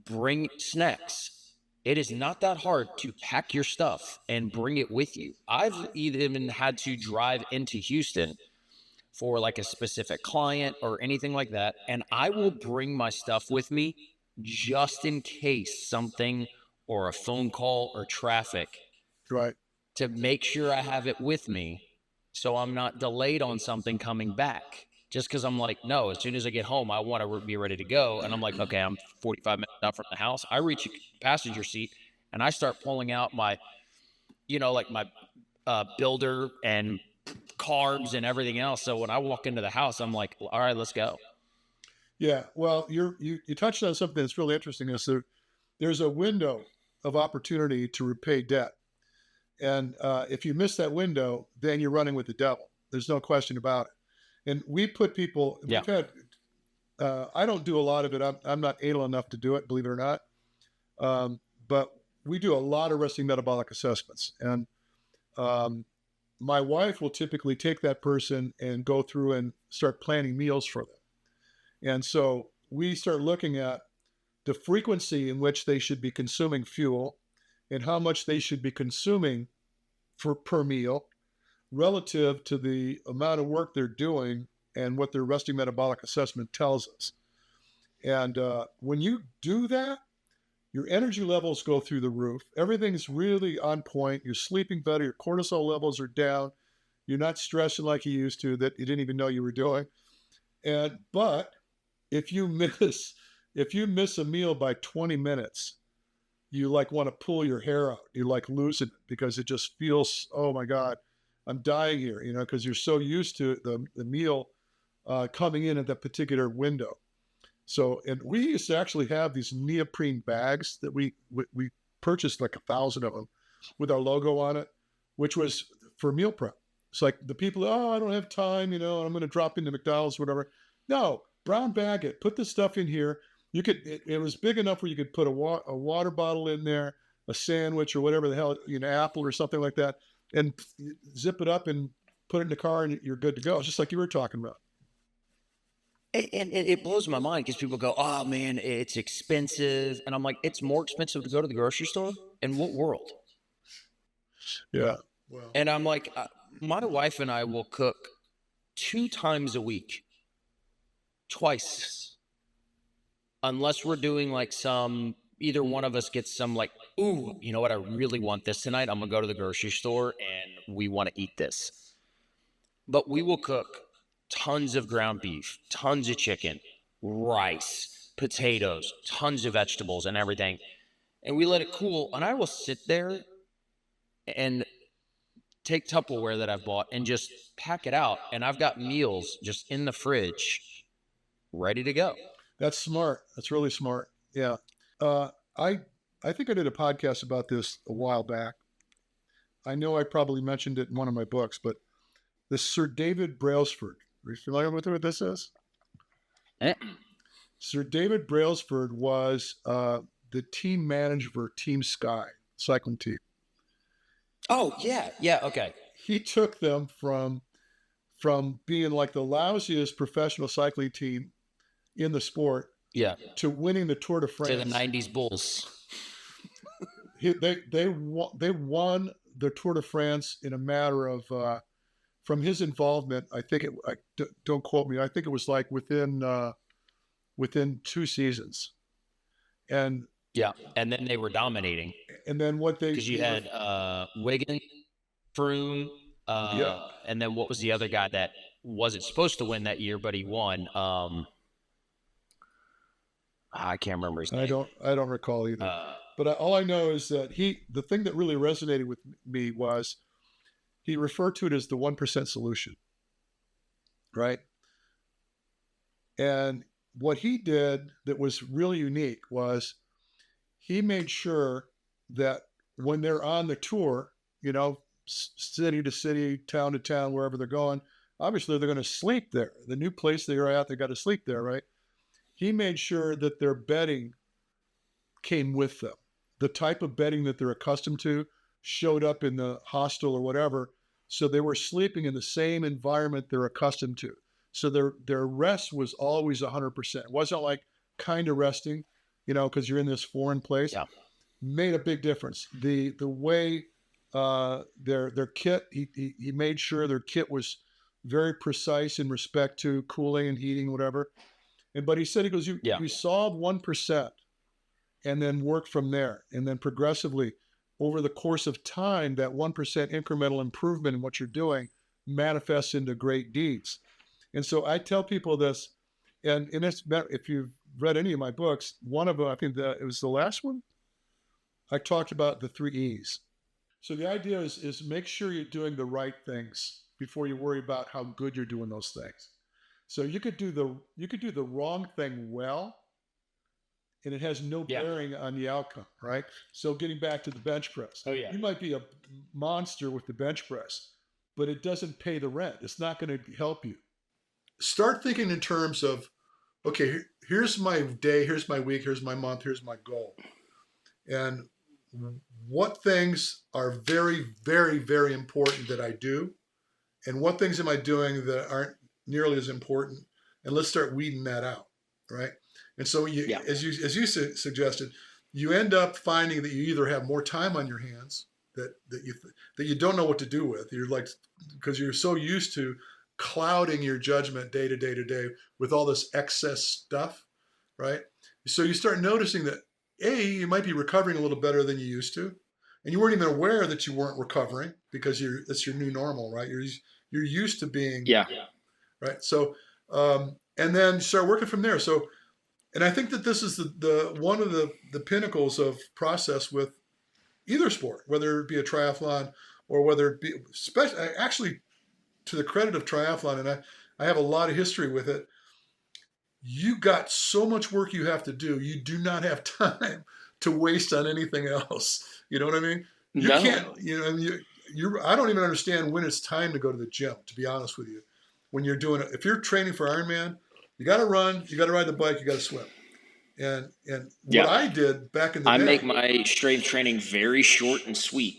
bring snacks. It is not that hard to pack your stuff and bring it with you. I've even had to drive into Houston for like a specific client or anything like that, and I will bring my stuff with me just in case something or a phone call or traffic, Right. to make sure I have it with me so I'm not delayed on something coming back. Just because I'm like, no, as soon as I get home, I want to be ready to go. And I'm like, okay, I'm 45 minutes out from the house. I reach a passenger seat and I start pulling out my, like my builder and carbs and everything else. So when I walk into the house, I'm like, all right, let's go. Yeah. Well, you touched on something that's really interesting. Is there's a window of opportunity to repay debt. And if you miss that window, then you're running with the devil. There's no question about it. And we put people, Yeah. we've had, I don't do a lot of it. I'm not able enough to do it, believe it or not. But we do a lot of resting metabolic assessments. And my wife will typically take that person and go through and start planning meals for them. And so we start looking at the frequency in which they should be consuming fuel and how much they should be consuming per meal relative to the amount of work they're doing and what their resting metabolic assessment tells us. And when you do that, your energy levels go through the roof. Everything's really on point. You're sleeping better. Your cortisol levels are down. You're not stressing like you used to that you didn't even know you were doing. But if you miss a meal by 20 minutes, you like want to pull your hair out. You like losing it because it just feels, oh my God, I'm dying here, because you're so used to the meal coming in at that particular window. So, and we used to actually have these neoprene bags that we purchased like 1,000 of them with our logo on it, which was for meal prep. It's like the people, oh, I don't have time, I'm going to drop into McDonald's, whatever. No, brown bag it, put the stuff in here. You could, it was big enough where you could put a water bottle in there, a sandwich or whatever the hell, apple or something like that, and zip it up and put it in the car and you're good to go. Just like you were talking about. And it blows my mind because people go, oh man, it's expensive. And I'm like, it's more expensive to go to the grocery store? In what world? Yeah. Well. And I'm like, my wife and I will cook 2 times a week, twice. Unless we're doing like either one of us gets some like, ooh, you know what? I really want this tonight. I'm going to go to the grocery store and we want to eat this. But we will cook tons of ground beef, tons of chicken, rice, potatoes, tons of vegetables and everything. And we let it cool. And I will sit there and take Tupperware that I've bought and just pack it out. And I've got meals just in the fridge ready to go. That's smart. That's really smart. Yeah. I think I did a podcast about this a while back. I know I probably mentioned it in one of my books, but this Sir David Brailsford. Are you familiar with what this is? Sir David Brailsford was the team manager for Team Sky cycling team. Oh, yeah. Yeah. Okay. He took them from being like the lousiest professional cycling team in the sport, to winning the Tour de France, to the '90s Bulls. They won the Tour de France in a matter of from his involvement. I think don't quote me. I think it was like within within 2 seasons. And Yeah, and then they were dominating then what because you had Wiggins, Froome, and then what was the other guy that wasn't supposed to win that year, but he won? I can't remember his name. I don't recall either. But all I know is that the thing that really resonated with me was he referred to it as the 1% solution, right? And what he did that was really unique was he made sure that when they're on the tour, you know, city to city, town to town, wherever they're going, obviously they're going to sleep there. The new place they're at, they got to sleep there, right? He made sure that their bedding came with them. The type of bedding that they're accustomed to showed up in the hostel or whatever. So they were sleeping in the same environment they're accustomed to. So their rest was always 100%. It wasn't like kind of resting, you know, because you're in this foreign place. Yeah. Made a big difference. The way their kit, he made sure their kit was very precise in respect to cooling and heating, whatever. But he said, he goes, you solve 1% and then work from there. And then progressively over the course of time, that 1% incremental improvement in what you're doing manifests into great deeds. And so I tell people this, and it's, if you've read any of my books, one of them, I think it was the last one, I talked about the 3 E's. So the idea is make sure you're doing the right things before you worry about how good you're doing those things. So you could do the wrong thing well, and it has no bearing on the outcome, right? So getting back to the bench press. Oh, yeah. You might be a monster with the bench press, but it doesn't pay the rent. It's not going to help you. Start thinking in terms of, okay, here's my day, here's my week, here's my month, here's my goal. And what things are very, very, very important that I do? And what things am I doing that aren't nearly as important? And let's start weeding that out, right? And so as you suggested, you end up finding that you either have more time on your hands that you don't know what to do with. You're like, because you're so used to clouding your judgment day to day to day with all this excess stuff, right? So you start noticing that you might be recovering a little better than you used to, and you weren't even aware that you weren't recovering because that's your new normal, right? You're used to being right. So and then start working from there. So, and I think that this is the one of the pinnacles of process with either sport, whether it be a triathlon or whether it be actually to the credit of triathlon, and I have a lot of history with it. You got so much work you have to do. You do not have time to waste on anything else. You know what I mean? You can't, you know, I don't even understand when it's time to go to the gym, to be honest with you. When you're doing it, if you're training for Ironman, you got to run, you got to ride the bike, you got to swim. And what I did back in the day. I make my strength training very short and sweet.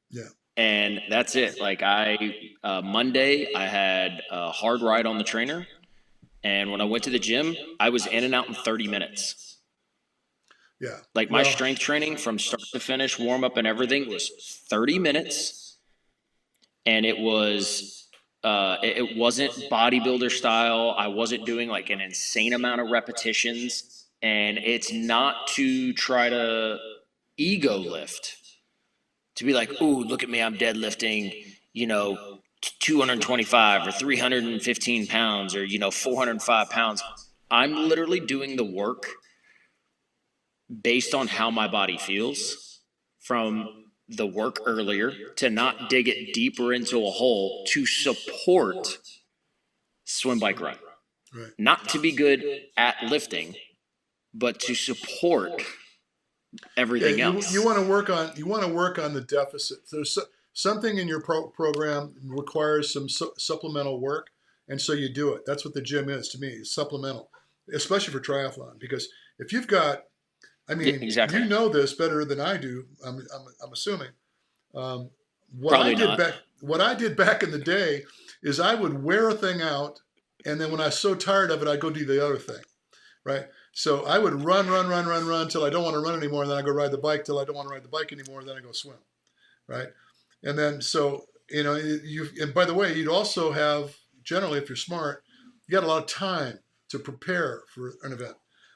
Yeah. And that's it. Like Monday, I had a hard ride on the trainer. And when I went to the gym, I was in and out in 30 minutes. Yeah. Like my strength training from start to finish, warm up and everything was 30 minutes. And it was, it wasn't bodybuilder style. I wasn't doing like an insane amount of repetitions. And it's not to try to ego lift. To be like, ooh, look at me, I'm deadlifting, 225 or 315 pounds or, 405 pounds. I'm literally doing the work based on how my body feels from the work earlier to not dig it deeper into a hole to support swim, bike, run. Right. Not to be good at lifting, but to support everything else. You want to work on the deficit. There's something in your program requires some supplemental work, and so you do it. That's what the gym is to me. It's supplemental, especially for triathlon, because if you've got, exactly. You know this better than I do. I'm assuming. What I did back in the day is I would wear a thing out, and then when I was so tired of it, I'd go do the other thing, right? So I would run till I don't want to run anymore, and then I go ride the bike till I don't want to ride the bike anymore, and then I go swim, right? And then so and by the way, you'd also have, generally if you're smart, you got a lot of time to prepare for an event,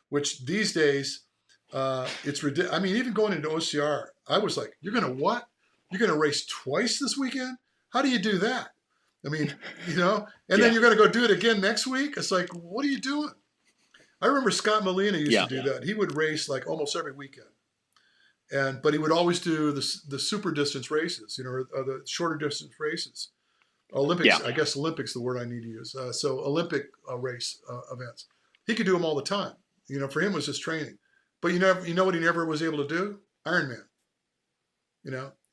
which these days, it's ridiculous. I mean, even going into OCR, I was like, you're going to what? You're going to race twice this weekend? How do you do that? I mean, and then you're going to go do it again next week. It's like, what are you doing? I remember Scott Molina used to do that. He would race like almost every weekend. But he would always do the super distance races, or the shorter distance races. Olympics, I guess Olympics the word I need to use. So Olympic race events. He could do them all the time. For him it was just training. But you know what he never was able to do? Ironman.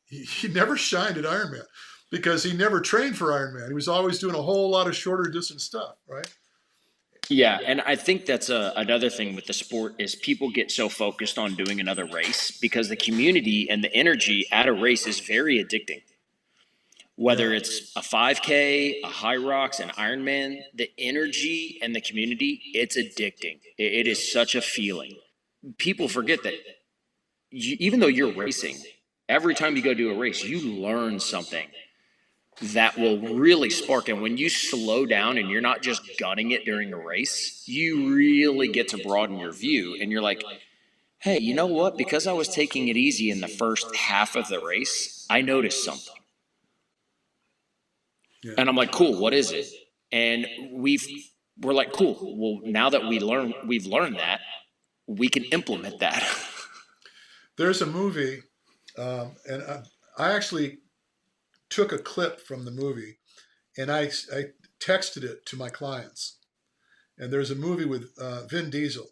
He never shined at Ironman because he never trained for Ironman. He was always doing a whole lot of shorter distance stuff, right? Yeah, and I think that's another thing with the sport is people get so focused on doing another race because the community and the energy at a race is very addicting. Whether it's a 5K, a Hyrox, an Ironman, the energy and the community, it's addicting. It is such a feeling. People forget that even though you're racing, every time you go do a race, you learn something that will really spark. And when you slow down and you're not just gunning it during a race, you really get to broaden your view. And you're like, hey, you know what? Because I was taking it easy in the first half of the race, I noticed something. Yeah. And I'm like, cool, what is it? And we're like, cool. Well, now that we've learned that, we can implement that. There's a movie, and I actually took a clip from the movie, and I texted it to my clients. And there's a movie with Vin Diesel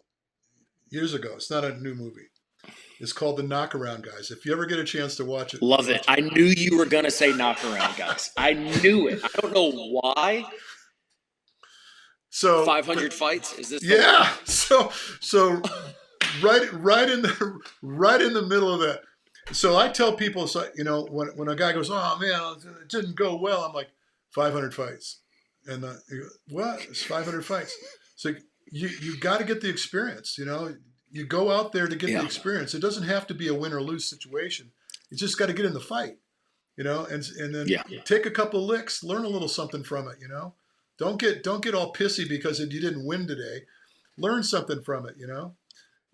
years ago. It's not a new movie. It's called The Knockaround Guys. If you ever get a chance to watch it. Love it. I knew you were going to say Knockaround Guys. I knew it. I don't know why. So 500 fights? Is this? Yeah. So right in the middle of that. So I tell people, when a guy goes, oh man, it didn't go well, I'm like, 500 fights. And what? It's 500 fights. So you got to get the experience, You go out there to get the experience. It doesn't have to be a win or lose situation. You just got to get in the fight, and then take a couple of licks, learn a little something from it, Don't get all pissy because you didn't win today. Learn something from it,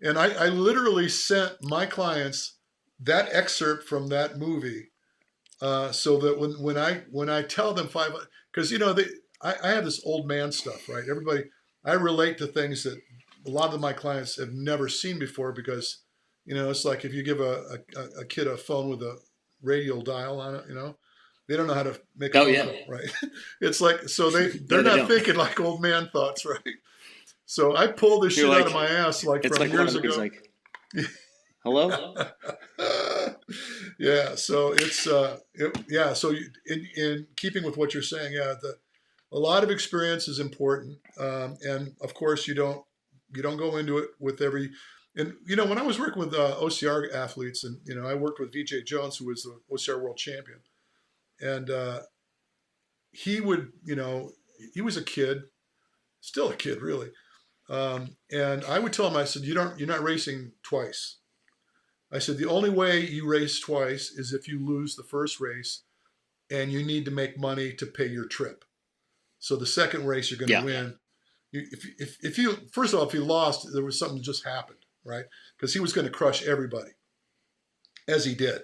And I literally sent my clients that excerpt from that movie, so that when I tell them 500, because I have this old man stuff, right? Everybody, I relate to things that a lot of my clients have never seen before because, it's like if you give a kid a phone with a radial dial on it, they don't know how to make a phone call, right? It's like, so they're not thinking like old man thoughts, right? So I pulled this shit out of my ass from years ago. Like, hello? Yeah. So it's, So in keeping with what you're saying, a lot of experience is important. And of course you don't go into it with every, and when I was working with OCR athletes, and I worked with VJ Jones, who was the OCR world champion, and he would, he was a kid, still a kid really, and I would tell him, I said, you're not racing twice. I said the only way you race twice is if you lose the first race, and you need to make money to pay your trip. So the second race you're going to win. If you first of all, if you lost, there was something just happened, right? Because he was going to crush everybody, as he did.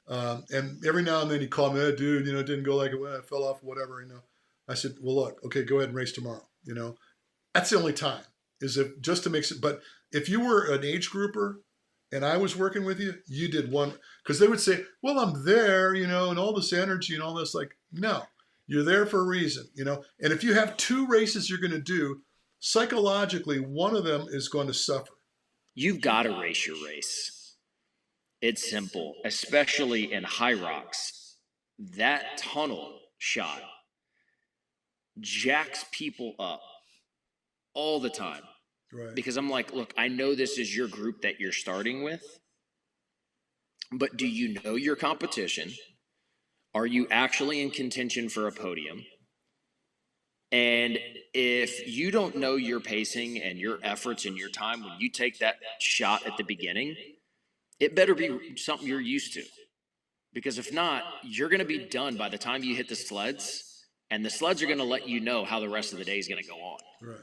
And every now and then he called me, hey, dude, it didn't go like it went, I fell off, whatever, I said, well, look, okay, go ahead and race tomorrow. That's the only time is if just to make it. But if you were an age grouper and I was working with you, you did one, because they would say, well, I'm there, and all this energy and all this, like, no. You're there for a reason, And if you have two races you're going to do, psychologically, one of them is going to suffer. You've got to race your race. It's simple, especially in Hyrox. That tunnel shot jacks people up all the time. Right. Because I'm like, look, I know this is your group that you're starting with, but do you know your competition? Are you actually in contention for a podium? And if you don't know your pacing and your efforts and your time when you take that shot at the beginning, it better be something you're used to. Because if not, you're going to be done by the time you hit the sleds, and the sleds are going to let you know how the rest of the day is going to go on. Right.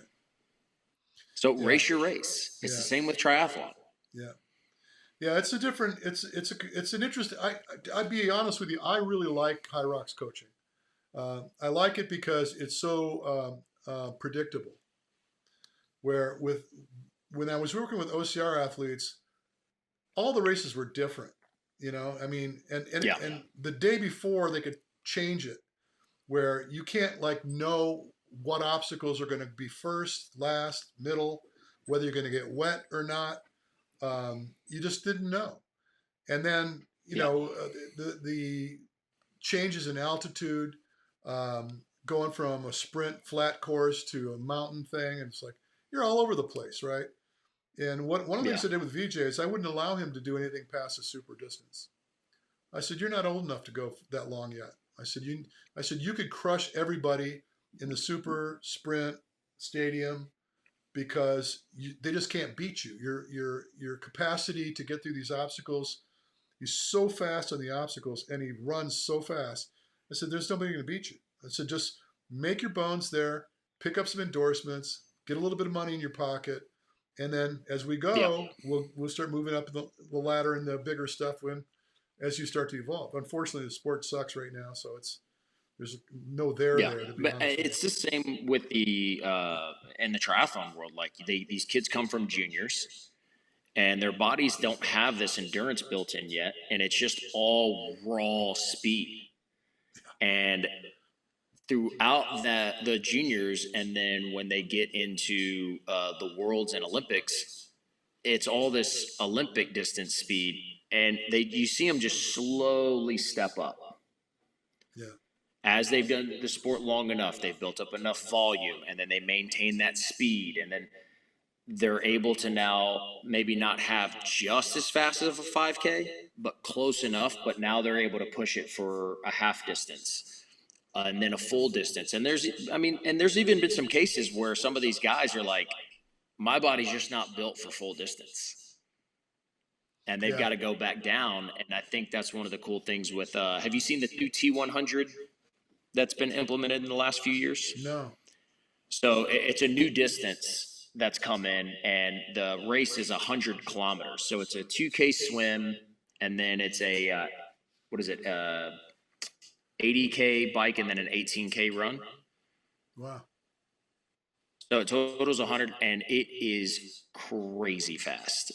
So race your race. It's the same with triathlon. Yeah. Yeah, it's a different. It's an interesting. I'd be honest with you. I really like Hyrox coaching. I like it because it's so predictable. Where when I was working with OCR athletes, all the races were different. I mean, and the day before they could change it, where you can't like know what obstacles are going to be first, last, middle, whether you're going to get wet or not. You just didn't know. And then the changes in altitude, going from a sprint flat course to a mountain thing, and it's like you're all over the place, right? And one of the things I did with VJ is I wouldn't allow him to do anything past the super distance. I said, "You're not old enough to go that long yet." I said you could crush everybody in the super sprint stadium because they just can't beat you. Your capacity to get through these obstacles. He's so fast on the obstacles and he runs so fast. I said, there's nobody going to beat you. I said, just make your bones there, pick up some endorsements, get a little bit of money in your pocket. And then as we go, we'll start moving up the ladder and the bigger stuff as you start to evolve. Unfortunately, the sport sucks right now. So there's no there to be but honest it's the same with the in the triathlon world. Like these kids come from juniors and their bodies don't have this endurance built in yet, and it's just all raw speed. And throughout the juniors, and then when they get into the worlds and Olympics, it's all this Olympic distance speed, and you see them just slowly step up. Yeah. As they've done the sport long enough, they've built up enough volume, and then they maintain that speed, and then they're able to now maybe not have just as fast of a 5K, but close enough. But now they're able to push it for a half distance and then a full distance. And there's even been some cases where some of these guys are like, my body's just not built for full distance. And they've got to go back down. And I think that's one of the cool things with, have you seen the new T100 that's been implemented in the last few years? No. So it's a new distance that's come in, and the race is 100 kilometers. So it's a 2K swim, and then it's a 80K bike, and then an 18K run. Wow. So it totals 100, and it is crazy fast.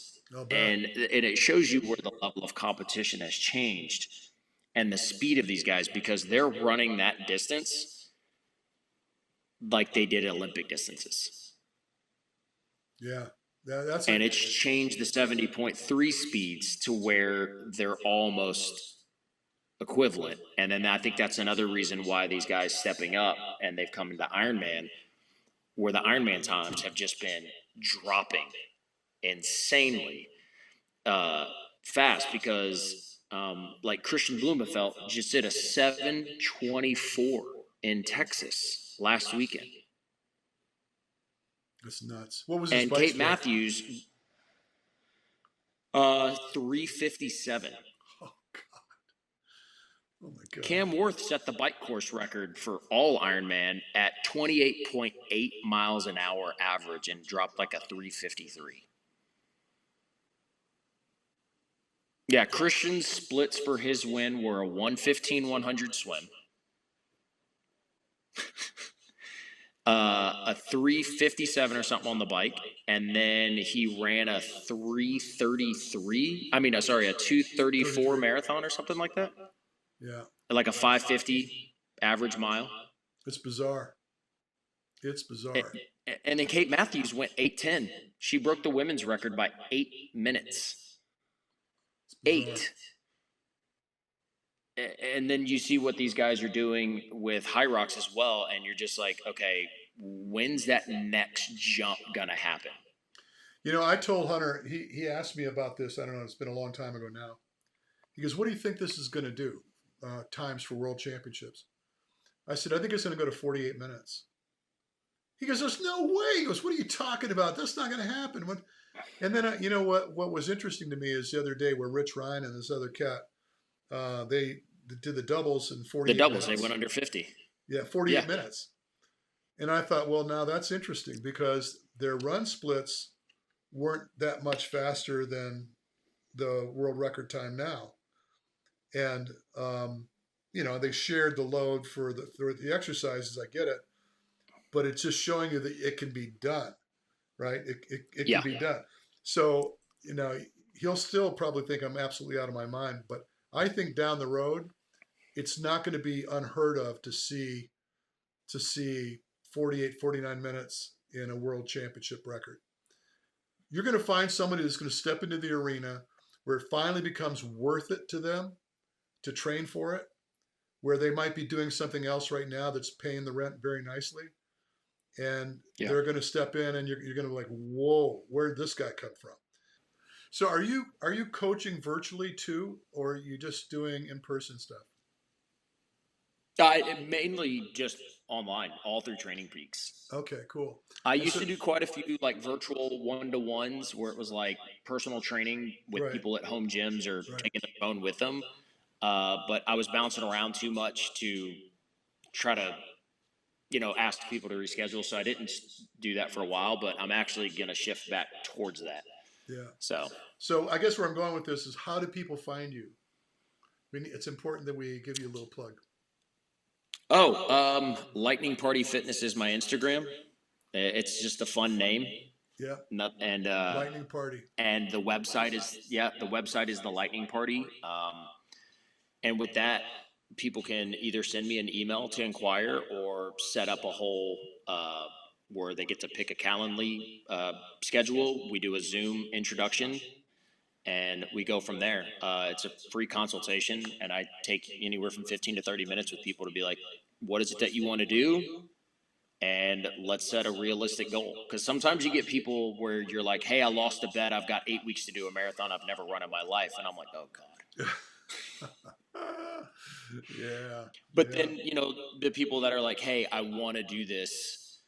And it shows you where the level of competition has changed and the speed of these guys, because they're running that distance like they did Olympic distances. Yeah. And it's changed the 70.3 speeds to where they're almost equivalent. And then I think that's another reason why these guys stepping up and they've come into Ironman, where the Ironman times have just been dropping insanely fast, because like Christian Blumenfeld just did a 7:24 in Texas last weekend. That's nuts. What was his and bike Kate score? Matthews 3:57. Oh God. Oh my God. Cam Worth set the bike course record for all Ironman at 28.8 miles an hour average and dropped like a 3:53. Yeah, Christian's splits for his win were a 1:15-100 swim, a 3:57 or something on the bike, and then he ran a 2:34 marathon or something like that. Yeah. Like a 5:50 average mile. It's bizarre. It's bizarre. And then Kate Matthews went 8:10. She broke the women's record by 8 minutes. 8. And then you see what these guys are doing with Hyrox as well, and you're just like, okay, when's that next jump gonna happen? I told Hunter, he asked me about this, I don't know, it's been a long time ago now. He goes, what do you think this is going to do, times for world championships? I said, I think it's going to go to 48 minutes. He goes, there's no way. He goes, what are you talking about? That's not going to happen. And then, what was interesting to me is the other day where Rich Ryan and this other cat, they did the doubles in 48 minutes. They went under 50. Yeah, 48 minutes. And I thought, well, now that's interesting, because their run splits weren't that much faster than the world record time now. And, they shared the load for the exercises. I get it, but it's just showing you that it can be done, right? It can Yeah. be done. So, he'll still probably think I'm absolutely out of my mind, but I think down the road, it's not going to be unheard of to see 48, 49 minutes in a world championship record. You're going to find somebody that's going to step into the arena where it finally becomes worth it to them to train for it, where they might be doing something else right now that's paying the rent very nicely. And Yeah. they're going to step in and you're going to be like, whoa, where did this guy come from? So are you coaching virtually too, or are you just doing in-person stuff? Mainly just online, all through Training Peaks. Okay, cool. I used to do quite a few like virtual one-to-ones where it was like personal training with Right. people at home gyms or Right. taking the phone with them. But I was bouncing around too much to try to, ask people to reschedule. So I didn't do that for a while, but I'm actually going to shift back towards that. Yeah. So I guess where I'm going with this is, how do people find you? I mean, it's important that we give you a little plug. Lightning Party Fitness is my Instagram. It's just a fun name. Yeah. And Lightning Party. And the website is the Lightning Party. And with that, people can either send me an email to inquire or set up a whole where they get to pick a Calendly schedule. We do a Zoom introduction, and we go from there. It's a free consultation, and I take anywhere from 15 to 30 minutes with people to be like, what is it that you want to do? And let's set a realistic goal. Because sometimes you get people where you're like, hey, I lost a bet. I've got 8 weeks to do a marathon I've never run in my life. And I'm like, oh, God. Yeah. But then, the people that are like, hey, I want to do this.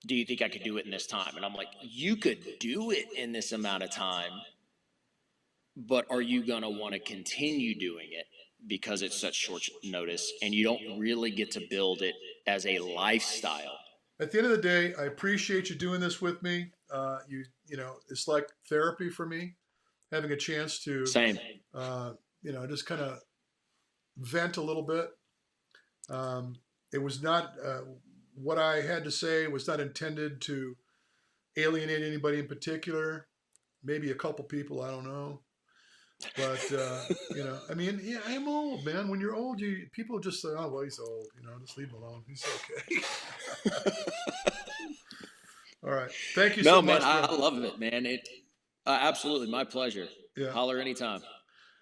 Do you think I could do it in this time? And I'm like, you could do it in this amount of time, but are you going to want to continue doing it because it's such short notice and you don't really get to build it as a lifestyle? At the end of the day, I appreciate you doing this with me. It's like therapy for me, having a chance to Same. Just kind of vent a little bit. It was not what I had to say was not intended to alienate anybody in particular. Maybe a couple people, I don't know. But I mean, yeah, I'm old, man. When you're old, people just say, "Oh, well, he's old." Just leave him alone. He's okay. All right. Thank you so much. No, man, I love it, man. Absolutely my pleasure. Yeah. Holler anytime.